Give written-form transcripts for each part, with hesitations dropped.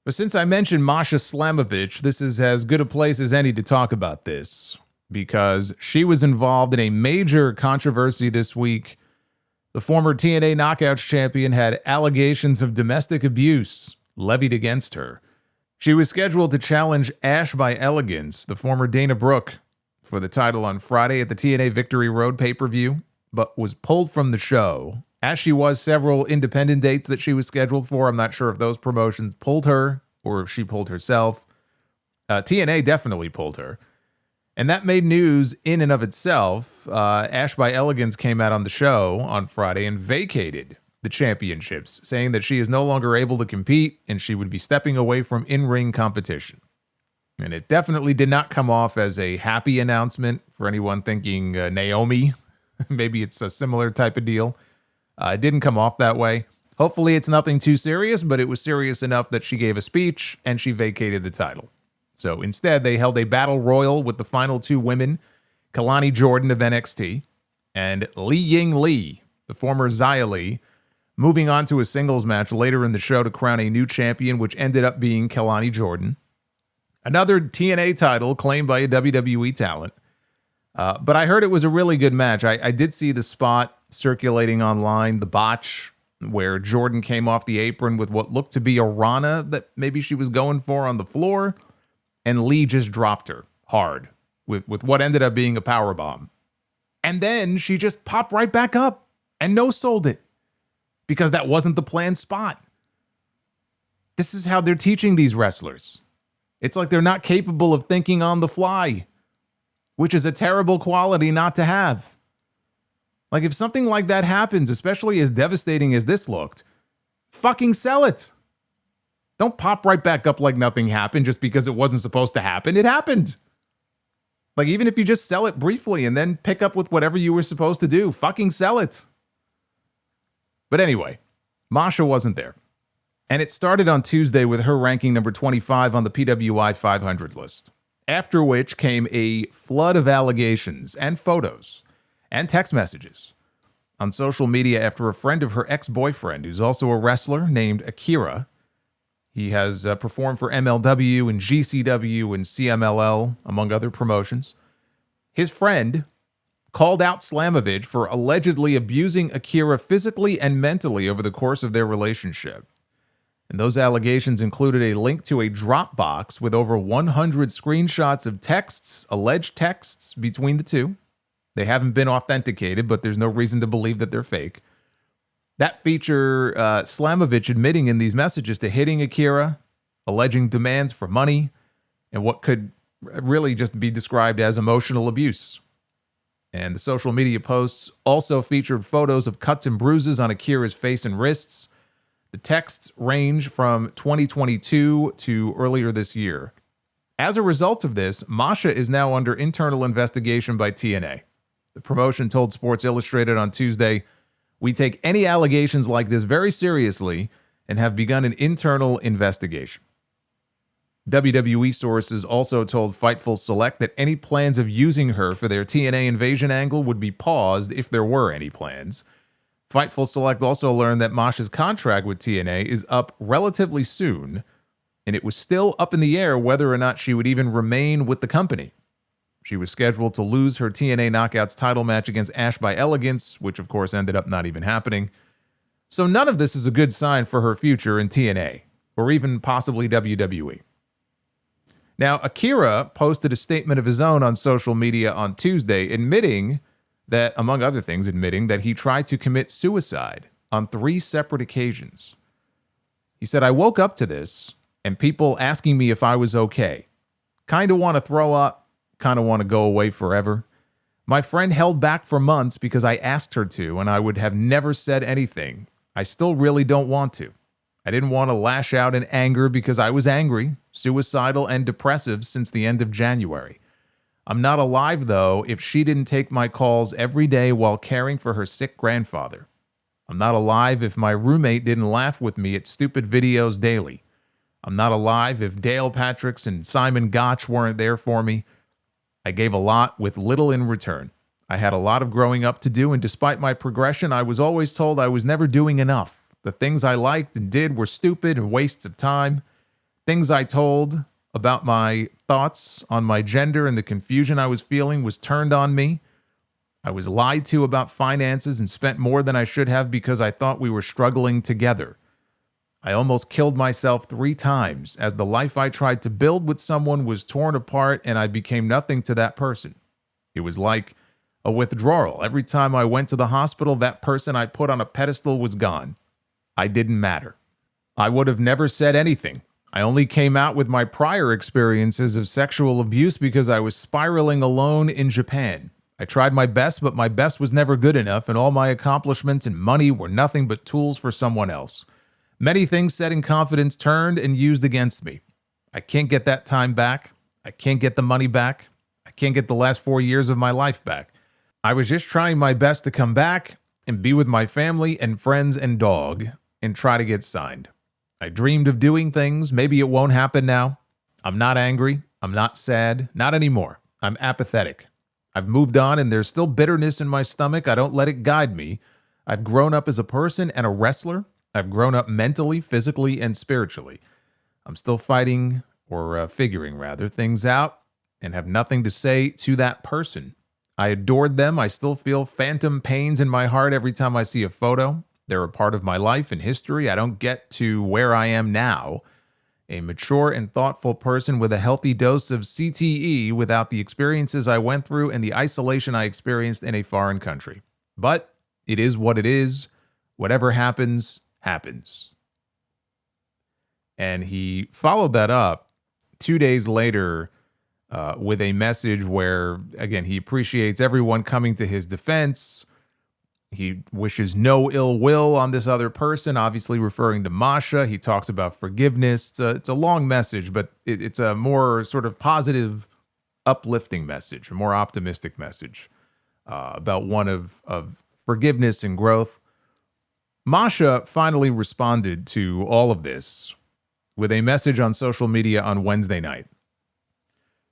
But since I mentioned Masha Slamovich, this is as good a place as any to talk about this, because she was involved in a major controversy this week. The former TNA Knockouts champion had allegations of domestic abuse levied against her. She was scheduled to challenge Ash by Elegance, the former Dana Brooke, for the title on Friday at the TNA Victory Road pay-per-view, but was pulled from the show, as she was several independent dates that she was scheduled for. I'm not sure if those promotions pulled her or if she pulled herself. TNA definitely pulled her. And that made news in and of itself. Ash by Elegance came out on the show on Friday and vacated the championships, saying that she is no longer able to compete and she would be stepping away from in-ring competition. And it definitely did not come off as a happy announcement for anyone thinking Naomi. Maybe it's a similar type of deal. It didn't come off that way. Hopefully it's nothing too serious, but it was serious enough that she gave a speech and she vacated the title. So instead, they held a battle royal with the final two women, Kalani Jordan of NXT and Li Ying Lee, the former Xia Li, moving on to a singles match later in the show to crown a new champion, which ended up being Kalani Jordan. Another TNA title claimed by a WWE talent. But I heard it was a really good match. I did see the spot circulating online, the botch, where Jordan came off the apron with what looked to be a Rana that maybe she was going for on the floor, and Lee just dropped her hard with what ended up being a powerbomb. And then she just popped right back up and no-sold it because that wasn't the planned spot. This is how they're teaching these wrestlers. It's like they're not capable of thinking on the fly, which is a terrible quality not to have. Like, if something like that happens, especially as devastating as this looked, fucking sell it. Don't pop right back up like nothing happened just because it wasn't supposed to happen. It happened. Like, even if you just sell it briefly and then pick up with whatever you were supposed to do, fucking sell it. But anyway, Masha wasn't there. And it started on Tuesday with her ranking number 25 on the PWI 500 list. After which came a flood of allegations and photos and text messages on social media after a friend of her ex-boyfriend, who's also a wrestler named Akira. He has performed for MLW and GCW and CMLL, among other promotions. His friend called out Slamovich for allegedly abusing Akira physically and mentally over the course of their relationship. And those allegations included a link to a Dropbox with over 100 screenshots of texts, alleged texts between the two. They haven't been authenticated, but there's no reason to believe that they're fake. That feature Slamovich admitting in these messages to hitting Akira, alleging demands for money, and what could really just be described as emotional abuse. And the social media posts also featured photos of cuts and bruises on Akira's face and wrists. The texts range from 2022 to earlier this year. As a result of this, Masha is now under internal investigation by TNA. The promotion told Sports Illustrated on Tuesday, "We take any allegations like this very seriously and have begun an internal investigation." WWE sources also told Fightful Select that any plans of using her for their TNA invasion angle would be paused if there were any plans. Fightful Select also learned that Masha's contract with TNA is up relatively soon, and it was still up in the air whether or not she would even remain with the company. She was scheduled to lose her TNA Knockouts title match against Ash by Elegance, which of course ended up not even happening. So none of this is a good sign for her future in TNA, or even possibly WWE. Now, Akira posted a statement of his own on social media on Tuesday, admitting that, among other things, that he tried to commit suicide on 3 separate occasions. He said, "I woke up to this and people asking me if I was okay. Kind of want to throw up. Kind of want to go away forever. My friend held back for months because I asked her to, and I would have never said anything. I still really don't want to. I didn't want to lash out in anger because I was angry, suicidal, and depressive since the end of January. I'm not alive, though, if she didn't take my calls every day while caring for her sick grandfather. I'm not alive if my roommate didn't laugh with me at stupid videos daily. I'm not alive if Dale Patricks and Simon Gotch weren't there for me. I gave a lot with little in return. I had a lot of growing up to do, and despite my progression, I was always told I was never doing enough. The things I liked and did were stupid and wastes of time. Things I told about my thoughts on my gender and the confusion I was feeling was turned on me. I was lied to about finances and spent more than I should have because I thought we were struggling together. I almost killed myself 3 times as the life I tried to build with someone was torn apart and I became nothing to that person. It was like a withdrawal. Every time I went to the hospital, that person I put on a pedestal was gone. I didn't matter. I would have never said anything. I only came out with my prior experiences of sexual abuse because I was spiraling alone in Japan. I tried my best, but my best was never good enough, and all my accomplishments and money were nothing but tools for someone else. Many things said in confidence turned and used against me. I can't get that time back. I can't get the money back. I can't get the last 4 years of my life back. I was just trying my best to come back and be with my family and friends and dog and try to get signed. I dreamed of doing things. Maybe it won't happen now. I'm not angry. I'm not sad. Not anymore. I'm apathetic. I've moved on and there's still bitterness in my stomach. I don't let it guide me. I've grown up as a person and a wrestler. I've grown up mentally, physically, and spiritually. I'm still fighting, or figuring rather, things out and have nothing to say to that person. I adored them. I still feel phantom pains in my heart every time I see a photo. They're a part of my life and history. I don't get to where I am now, a mature and thoughtful person with a healthy dose of CTE without the experiences I went through and the isolation I experienced in a foreign country. But it is what it is. Whatever happens, happens. And he followed that up 2 days later with a message where, again, he appreciates everyone coming to his defense. He wishes no ill will on this other person, obviously referring to Masha. He talks about forgiveness. It's a long message, but it's a more sort of positive, uplifting message, a more optimistic message about one of forgiveness and growth. Masha finally responded to all of this with a message on social media on Wednesday night.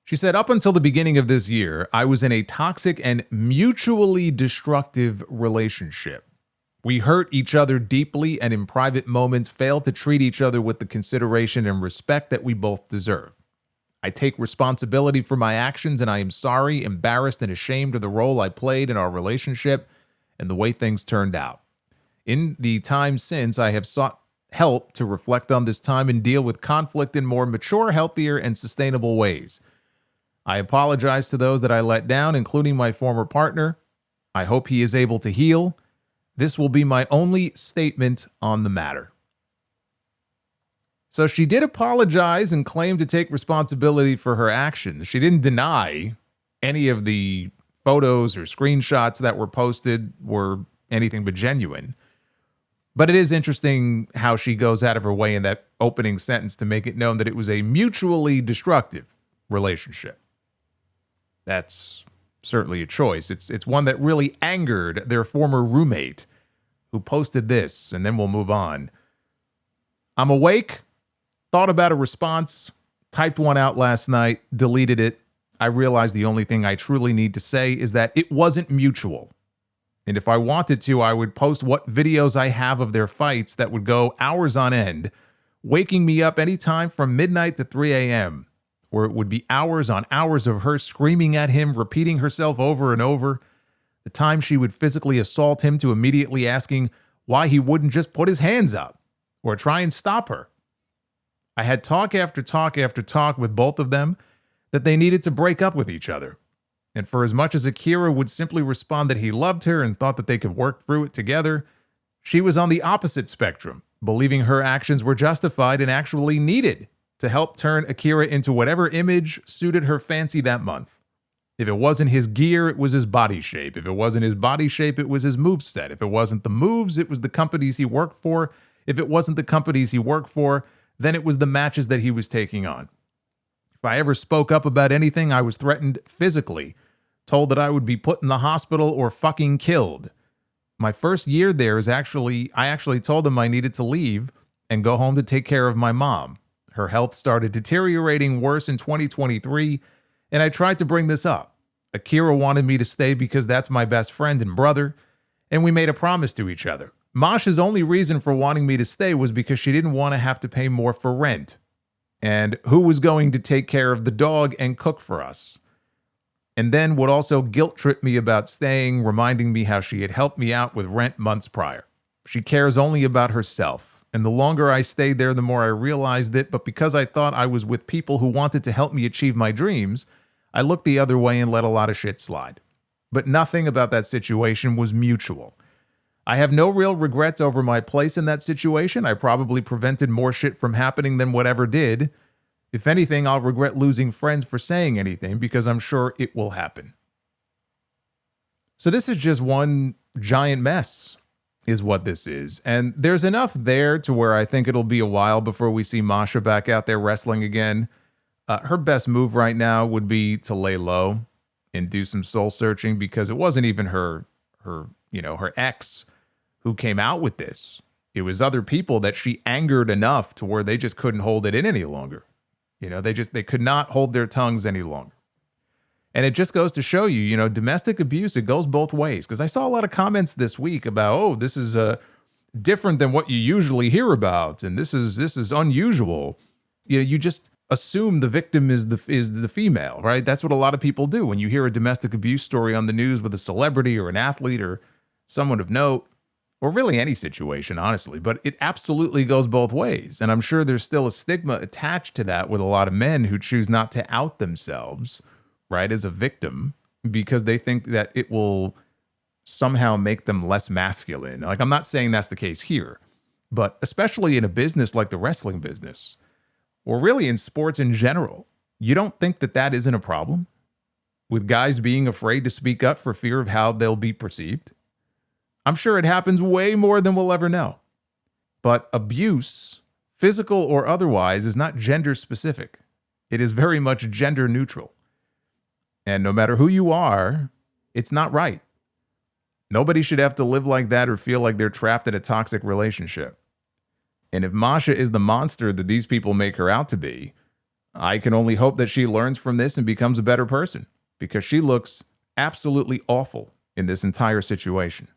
She said, "Up until the beginning of this year, I was in a toxic and mutually destructive relationship. We hurt each other deeply and in private moments failed to treat each other with the consideration and respect that we both deserve. I take responsibility for my actions and I am sorry, embarrassed, and ashamed of the role I played in our relationship and the way things turned out. In the time since, I have sought help to reflect on this time and deal with conflict in more mature, healthier, and sustainable ways. I apologize to those that I let down, including my former partner. I hope he is able to heal. This will be my only statement on the matter." So she did apologize and claim to take responsibility for her actions. She didn't deny any of the photos or screenshots that were posted were anything but genuine. But it is interesting how she goes out of her way in that opening sentence to make it known that it was a mutually destructive relationship. That's certainly a choice. It's one that really angered their former roommate who posted this, and then we'll move on. "I'm awake, thought about a response, typed one out last night, deleted it. I realized the only thing I truly need to say is that it wasn't mutual. And if I wanted to, I would post what videos I have of their fights that would go hours on end, waking me up anytime from midnight to 3 a.m., where it would be hours on hours of her screaming at him, repeating herself over and over. The time she would physically assault him to immediately asking why he wouldn't just put his hands up or try and stop her. I had talk after talk after talk with both of them that they needed to break up with each other. And for as much as Akira would simply respond that he loved her and thought that they could work through it together, she was on the opposite spectrum, believing her actions were justified and actually needed to help turn Akira into whatever image suited her fancy that month. If it wasn't his gear, it was his body shape. If it wasn't his body shape, it was his moveset. If it wasn't the moves, it was the companies he worked for. If it wasn't the companies he worked for, then it was the matches that he was taking on. If I ever spoke up about anything, I was threatened physically, told that I would be put in the hospital or fucking killed. My first year there I actually told them I needed to leave and go home to take care of my mom. Her health started deteriorating worse in 2023, and I tried to bring this up. Akira wanted me to stay because that's my best friend and brother, and we made a promise to each other. Masha's only reason for wanting me to stay was because she didn't want to have to pay more for rent. and who was going to take care of the dog and cook for us. And then would also guilt trip me about staying, reminding me how she had helped me out with rent months prior. She cares only about herself, and the longer I stayed there, the more I realized it, but because I thought I was with people who wanted to help me achieve my dreams, I looked the other way and let a lot of shit slide. But nothing about that situation was mutual. I have no real regrets over my place in that situation. I probably prevented more shit from happening than whatever did. If anything, I'll regret losing friends for saying anything because I'm sure it will happen. So this is just one giant mess, is what this is. And there's enough there to where I think it'll be a while before we see Masha back out there wrestling again. Her best move right now would be to lay low and do some soul searching, because it wasn't even her ex who came out with this. It was other people that she angered enough to where they just couldn't hold it in any longer. They could not hold their tongues any longer. And it just goes to show you, domestic abuse, it goes both ways. Because I saw a lot of comments this week about, this is different than what you usually hear about, and this is unusual. You just assume the victim is the female, right? That's what a lot of people do when you hear a domestic abuse story on the news with a celebrity or an athlete or someone of note, or really any situation, honestly. But it absolutely goes both ways. And I'm sure there's still a stigma attached to that with a lot of men who choose not to out themselves, right, as a victim, because they think that it will somehow make them less masculine. Like, I'm not saying that's the case here, but especially in a business like the wrestling business, or really in sports in general, you don't think that isn't a problem? With guys being afraid to speak up for fear of how they'll be perceived? I'm sure it happens way more than we'll ever know. But abuse, physical or otherwise, is not gender specific. It is very much gender neutral. And no matter who you are, it's not right. Nobody should have to live like that or feel like they're trapped in a toxic relationship. And if Masha is the monster that these people make her out to be, I can only hope that she learns from this and becomes a better person, because she looks absolutely awful in this entire situation.